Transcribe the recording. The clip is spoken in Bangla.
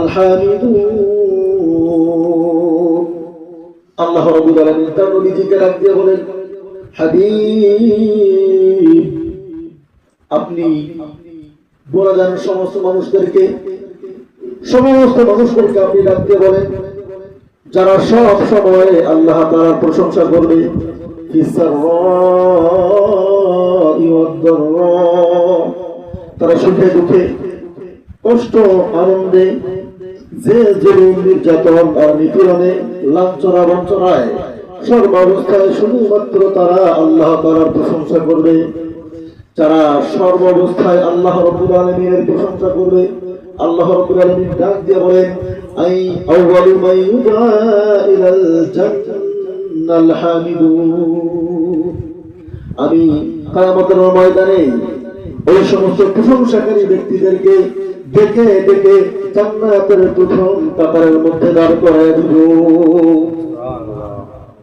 আল হামিদুন। আল্লাহ রাব্বুল আলামিন তার নবীজিকে ডাক দিয়ে বলেন, হাবিব, আপনি বলে দেন সমস্ত মানুষদেরকে আপনি ডাক দিয়ে বলেন, যারা সব সময় আল্লাহ তাআলার প্রশংসা করবে, তারা সুখে দুঃখে, কষ্ট আনন্দে, যে জুলুম নির্যাতন আর নিপীড়নে, লাঞ্ছনা বঞ্চনায়, সর্বাবস্থায় শুধুমাত্র তারা আল্লাহ তাআলার প্রশংসা করবে। যারা সর্বাবস্থায় আল্লাহ রাব্বুল আলামিনের প্রশংসা করবে, আল্লাহ রাব্বুল আলামিন ডাক দিয়ে বলেন, আই আউয়ালু মান ইউদা ইলাল জান্নাল হামিদুন। আমি কিয়ামতের ময়দানে ওই সমস্ত প্রশংসাকারী ব্যক্তিদেরকে ডেকে ডেকে জান্নাতের প্রথম কাতারের মধ্যে দাঁড় করায় দেব।